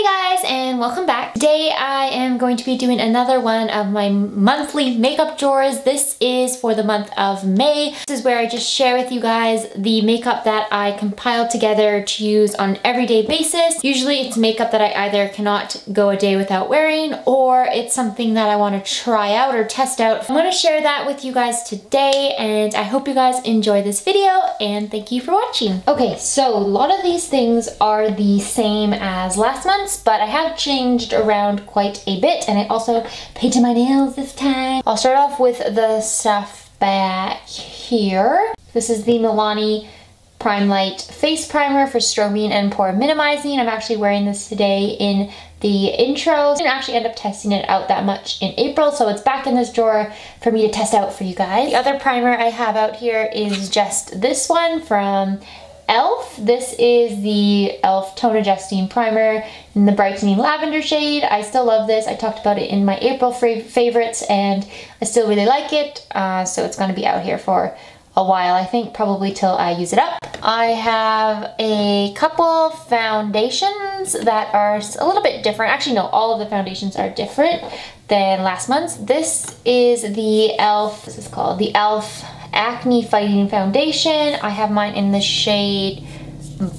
guys, and welcome back. Today I am going to be doing another one of my monthly makeup drawers. This is for the month of May. This is where I just share with you guys the makeup that I compiled together to use on an everyday basis. Usually it's makeup that I either cannot go a day without wearing, or it's something that I want to try out or test out. I'm going to share that with you guys today, and I hope you guys enjoy this video, and thank you for watching. Okay, so a lot of these things are the same as last month's, but I have changed around quite a bit, and I also painted my nails this time. I'll start off with the stuff back here. This is the Milani Prime Light Face Primer for strobing and pore minimizing. I'm actually wearing this today in the intro. I didn't actually end up testing it out that much in April, so it's back in this drawer for me to test out for you guys. The other primer I have out here is just this one from e.l.f. This is the e.l.f. Tone Adjusting Primer in the Brightening Lavender shade. I still love this. I talked about it in my April favorites, and I still really like it. So it's going to be out here for a while, I think, probably till I use it up. I have a couple foundations that are a little bit different. Actually, no, all of the foundations are different than last month's. This is the e.l.f. This is called the e.l.f. Acne Fighting Foundation. I have mine in the shade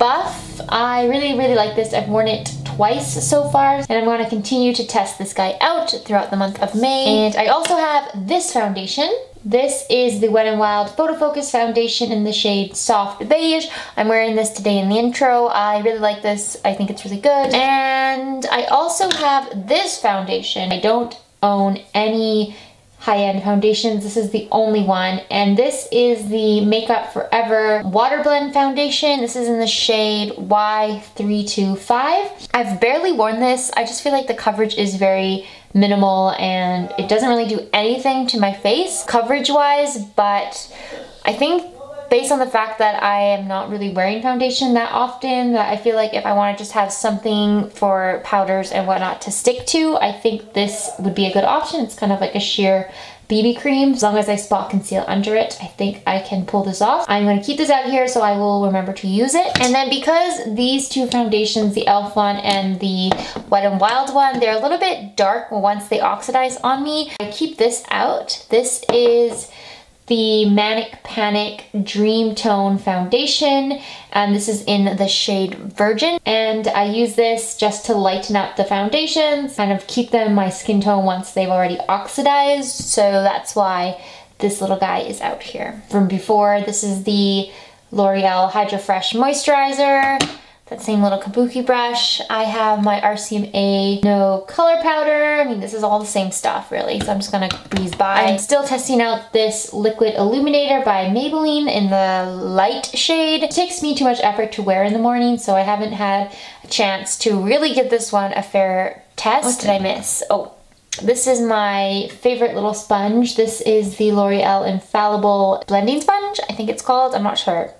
Buff. I really like this. I've worn it twice so far, and I'm going to continue to test this guy out throughout the month of May. And I also have this foundation. This is the Wet n Wild Photo Focus Foundation in the shade Soft Beige. I'm wearing this today in the intro. I really like this. I think it's really good. And I also have this foundation. I don't own any high-end foundations. This is the only one, and this is the Makeup Forever Water Blend Foundation. This is in the shade Y325. I've barely worn this. I just feel like the coverage is very minimal and it doesn't really do anything to my face coverage-wise, but I think based on the fact that I am not really wearing foundation that often, that I feel like if I want to just have something for powders and whatnot to stick to, I think this would be a good option. It's kind of like a sheer BB cream. As long as I spot conceal under it, I think I can pull this off. I'm going to keep this out here so I will remember to use it. And then because these two foundations, the e.l.f. one and the Wet n Wild one, they're a little bit dark once they oxidize on me, I keep this out. This is the Manic Panic Dream Tone Foundation, and this is in the shade Virgin, and I use this just to lighten up the foundations, kind of keep them my skin tone once they've already oxidized, so that's why this little guy is out here. From before, this is the L'Oreal Hydro Fresh Moisturizer. That same little kabuki brush. I have my RCMA No Color Powder. I mean, this is all the same stuff, really, so I'm just gonna breeze by. I'm still testing out this Liquid Illuminator by Maybelline in the light shade. It takes me too much effort to wear in the morning, so I haven't had a chance to really give this one a fair test. What did I miss? Oh, this is my favorite little sponge. This is the L'Oreal Infallible Blending Sponge, I think it's called. I'm not sure.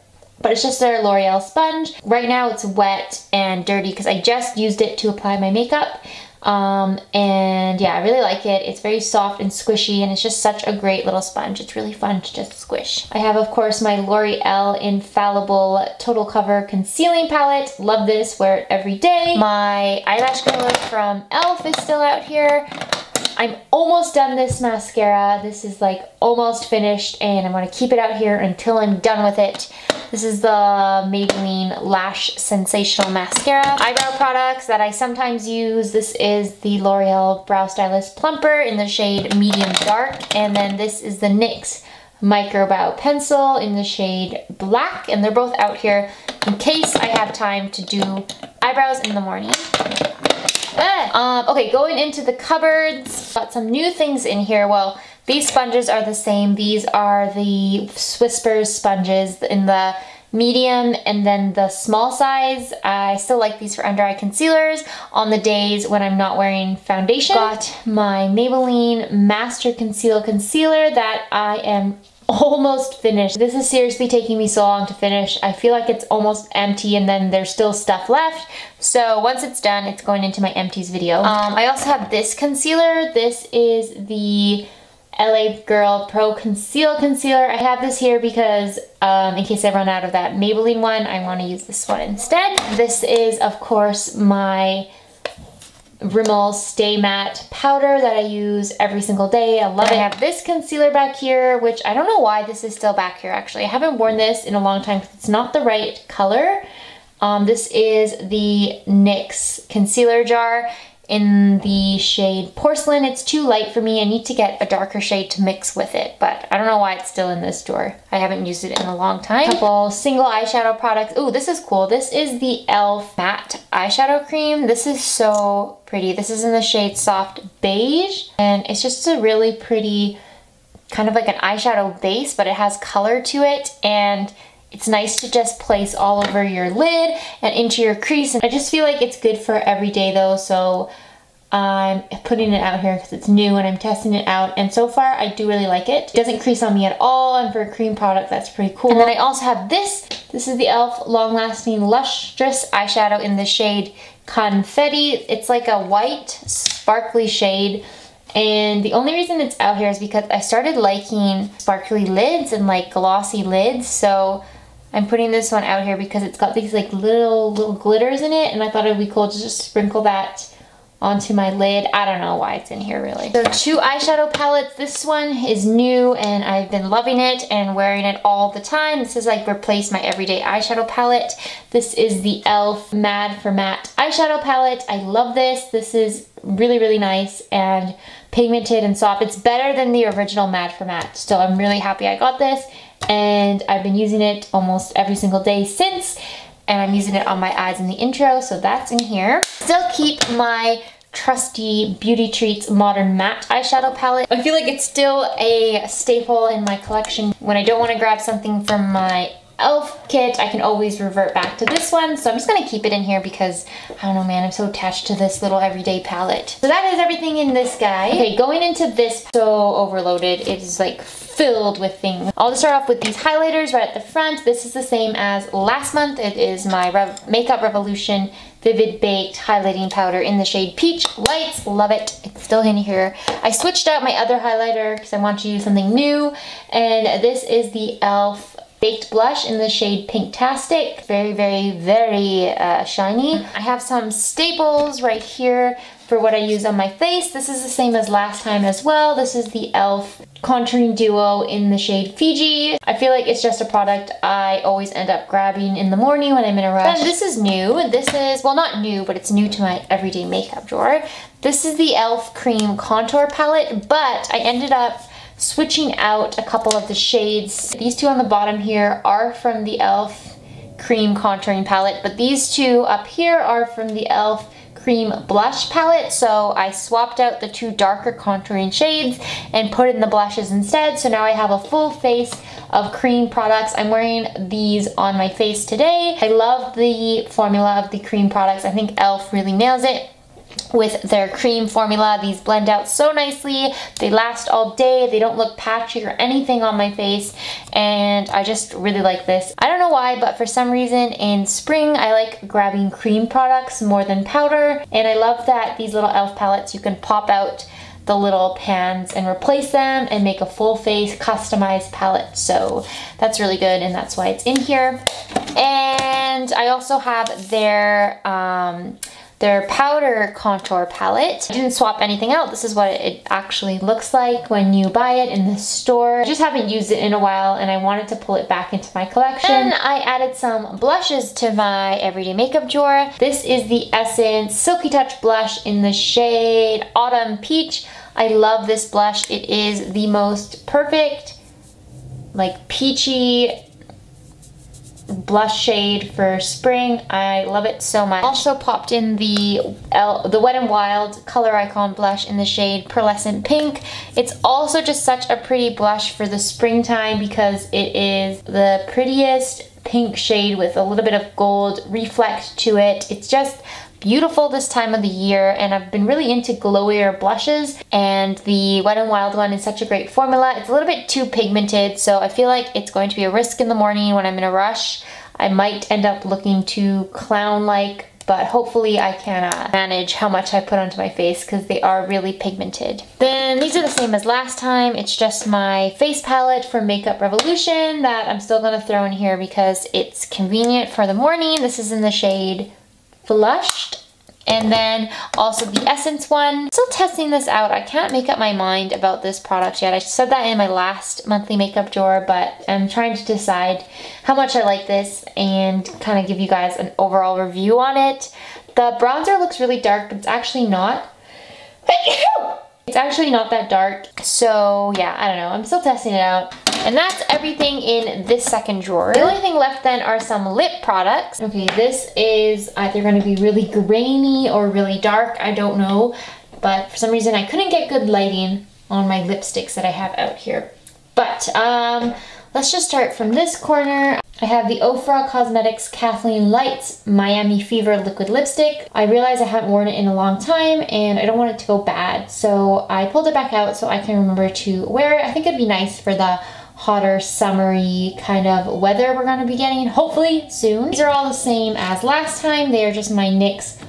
But it's just their L'Oreal sponge. Right now it's wet and dirty because I just used it to apply my makeup. And yeah, I really like it. It's very soft and squishy, and it's just such a great little sponge. It's really fun to just squish. I have, of course, my L'Oreal Infallible Total Cover Concealing Palette. Love this, wear it every day. My eyelash curler from e.l.f. is still out here. I'm almost done this mascara. This is like almost finished, and I'm going to keep it out here until I'm done with it. This is the Maybelline Lash Sensational Mascara. Eyebrow products that I sometimes use. This is the L'Oreal Brow Stylist Plumper in the shade Medium Dark, and then this is the NYX Micro Brow Pencil in the shade Black, and they're both out here in case I have time to do eyebrows in the morning. Okay, going into the cupboards, got some new things in here. Well, these sponges are the same. These are the Whispers sponges in the medium and then the small size. I still like these for under eye concealers on the days when I'm not wearing foundation. Got my Maybelline Master Conceal Concealer that I am almost finished. This is seriously taking me so long to finish. I feel like it's almost empty and then there's still stuff left. So once it's done, it's going into my empties video. I also have this concealer. This is the LA Girl Pro Conceal Concealer. I have this here because in case I run out of that Maybelline one, I want to use this one instead. This is, of course, my Rimmel Stay Matte powder that I use every single day. I love it. I have this concealer back here, which I don't know why this is still back here actually. I haven't worn this in a long time because it's not the right color. This is the NYX concealer jar in the shade Porcelain. It's too light for me. I need to get a darker shade to mix with it, but I don't know why it's still in this drawer. I haven't used it in a long time. A couple single eyeshadow products. Ooh, this is cool. This is the e.l.f. matte eyeshadow cream. This is so pretty. This is in the shade Soft Beige, and it's just a really pretty, kind of like an eyeshadow base, but it has color to it, and it's nice to just place all over your lid and into your crease. And I just feel like it's good for every day though, so I'm putting it out here because it's new and I'm testing it out. And so far, I do really like it. It doesn't crease on me at all, and for a cream product, that's pretty cool. And then I also have this. This is the e.l.f. Long Lasting Lustrous eyeshadow in the shade Confetti. It's like a white, sparkly shade. And the only reason it's out here is because I started liking sparkly lids and like glossy lids, so I'm putting this one out here because it's got these like little glitters in it, and I thought it would be cool to just sprinkle that onto my lid. I don't know why it's in here really. So 2 eyeshadow palettes. This one is new and I've been loving it and wearing it all the time. This is like replaced my everyday eyeshadow palette. This is the e.l.f. Mad for Matte eyeshadow palette. I love this. This is really nice and pigmented and soft. It's better than the original Mad for Matte. So I'm really happy I got this, and I've been using it almost every single day since, and I'm using it on my eyes in the intro, so that's in here. Still keep my trusty Beauty Treats Modern Matte eyeshadow palette. I feel like it's still a staple in my collection. When I don't want to grab something from my e.l.f. kit, I can always revert back to this one. So I'm just gonna keep it in here because, I don't know man, I'm so attached to this little everyday palette. So that is everything in this guy. Okay, going into this, so overloaded. It is like filled with things. I'll just start off with these highlighters right at the front. This is the same as last month. It is my Makeup Revolution Vivid Baked Highlighting Powder in the shade Peach Lights. Love it. It's still in here. I switched out my other highlighter because I want to use something new, and this is the e.l.f. Baked Blush in the shade Pinktastic. Very shiny. I have some staples right here for what I use on my face. This is the same as last time as well. This is the e.l.f. Contouring Duo in the shade Fiji. I feel like it's just a product I always end up grabbing in the morning when I'm in a rush. Then this is new. This is, well, not new, but it's new to my everyday makeup drawer. This is the e.l.f. Cream Contour Palette, but I ended up switching out a couple of the shades. These 2 on the bottom here are from the e.l.f. Cream Contouring Palette, but these 2 up here are from the e.l.f. Cream Blush Palette. So I swapped out the 2 darker contouring shades and put in the blushes instead. So now I have a full face of cream products. I'm wearing these on my face today. I love the formula of the cream products. I think e.l.f. really nails it with their cream formula. These blend out so nicely. They last all day. They don't look patchy or anything on my face, and I just really like this. I don't know why, but for some reason in spring I like grabbing cream products more than powder, and I love that these little e.l.f. palettes, you can pop out the little pans and replace them and make a full face customized palette. So that's really good, and that's why it's in here. And I also have their powder contour palette. I didn't swap anything out. This is what it actually looks like when you buy it in the store. I just haven't used it in a while, and I wanted to pull it back into my collection. And I added some blushes to my everyday makeup drawer. This is the Essence Silky Touch blush in the shade Autumn Peach. I love this blush. It is the most perfect, like peachy blush shade for spring. I love it so much. Also popped in the Wet n Wild Color Icon blush in the shade Pearlescent Pink. It's also just such a pretty blush for the springtime because it is the prettiest pink shade with a little bit of gold reflect to it. It's just beautiful this time of the year, and I've been really into glowier blushes, and the Wet n Wild one is such a great formula. It's a little bit too pigmented, so I feel like it's going to be a risk in the morning when I'm in a rush. I might end up looking too clown-like, but hopefully I can manage how much I put onto my face because they are really pigmented. Then these are the same as last time. It's just my face palette from Makeup Revolution that I'm still gonna throw in here because it's convenient for the morning. This is in the shade Flushed, And then also the Essence one. Still testing this out. I can't make up my mind about this product yet. I said that in my last monthly makeup drawer, but I'm trying to decide how much I like this and kind of give you guys an overall review on it. The bronzer looks really dark, but it's actually not. It's actually not that dark. So yeah, I don't know. I'm still testing it out. And that's everything in this second drawer. The only thing left then are some lip products. Okay, this is either going to be really grainy or really dark. I don't know. But for some reason I couldn't get good lighting on my lipsticks that I have out here. But let's just start from this corner. I have the Ofra Cosmetics Kathleen Lights Miami Fever Liquid Lipstick. I realize I haven't worn it in a long time and I don't want it to go bad. So I pulled it back out so I can remember to wear it. I think it'd be nice for the hotter, summery kind of weather we're gonna be getting, hopefully soon. These are all the same as last time. They are just my NYX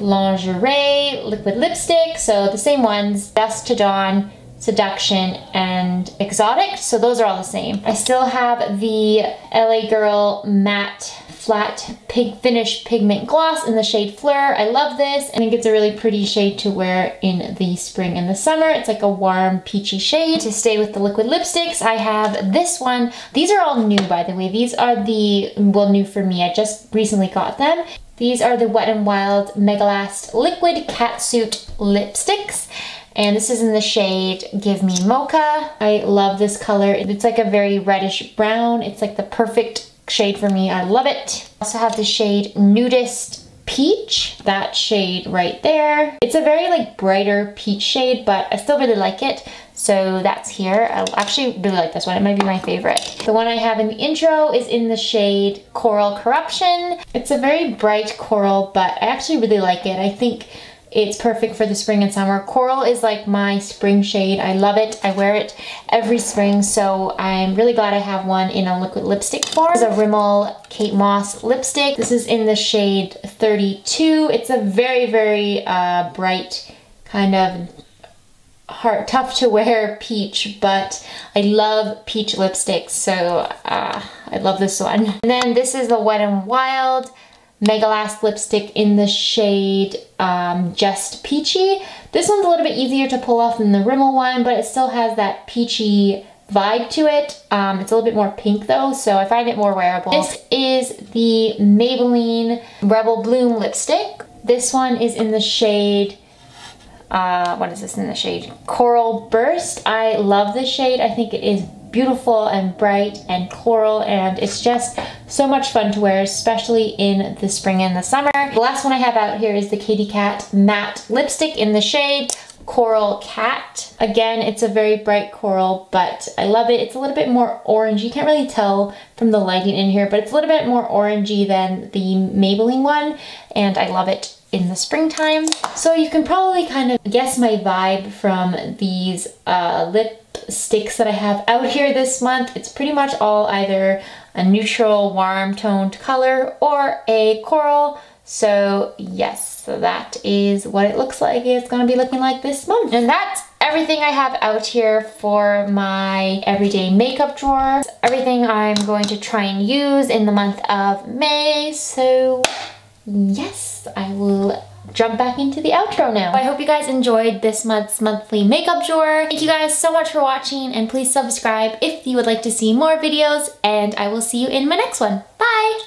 Lingerie Liquid Lipstick. So the same ones, Dusk to Dawn, Seduction, and Exotic. So those are all the same. I still have the LA Girl Matte Flat Finish Pigment Gloss in the shade Fleur. I love this. I think it's a really pretty shade to wear in the spring and the summer. It's like a warm peachy shade. To stay with the liquid lipsticks, I have this one. These are all new, by the way. These are the, well, new for me. I just recently got them. These are the Wet n Wild Mega Last Liquid Catsuit Lipsticks. And this is in the shade Give Me Mocha. I love this color. It's like a very reddish brown. It's like the perfect shade for me. I love it. I also have the shade Nudist Peach. That shade right there. It's a very like brighter peach shade, but I still really like it. So that's here. I actually really like this one. It might be my favorite. The one I have in the intro is in the shade Coral Corruption. It's a very bright coral, but I actually really like it. I think it's perfect for the spring and summer. Coral is like my spring shade. I love it. I wear it every spring, so I'm really glad I have one in a liquid lipstick form. This is a Rimmel Kate Moss lipstick. This is in the shade 32. It's a very, very bright kind of tough to wear peach, but I love peach lipsticks, so I love this one. And then this is the Wet n Wild Mega Last lipstick in the shade Just Peachy. This one's a little bit easier to pull off than the Rimmel one, but it still has that peachy vibe to it. It's a little bit more pink though, so I find it more wearable. This is the Maybelline Rebel Bloom lipstick. This one is in the shade, what is this in the shade? Coral Burst. I love this shade. I think it is beautiful and bright and coral, and it's just so much fun to wear, especially in the spring and the summer. The last one I have out here is the Katy Kat matte lipstick in the shade Coral Cat. Again, it's a very bright coral, but I love it. It's a little bit more orange. You can't really tell from the lighting in here, but it's a little bit more orangey than the Maybelline one, and I love it in the springtime. So you can probably kind of guess my vibe from these lipsticks that I have out here this month. It's pretty much all either a neutral, warm toned color or a coral. So yes, so that is what it looks like it's gonna be looking like this month. And that's everything I have out here for my everyday makeup drawer. Everything I'm going to try and use in the month of May. So yes, I will jump back into the outro now. I hope you guys enjoyed this month's monthly makeup drawer. Thank you guys so much for watching, and please subscribe if you would like to see more videos, and I will see you in my next one. Bye!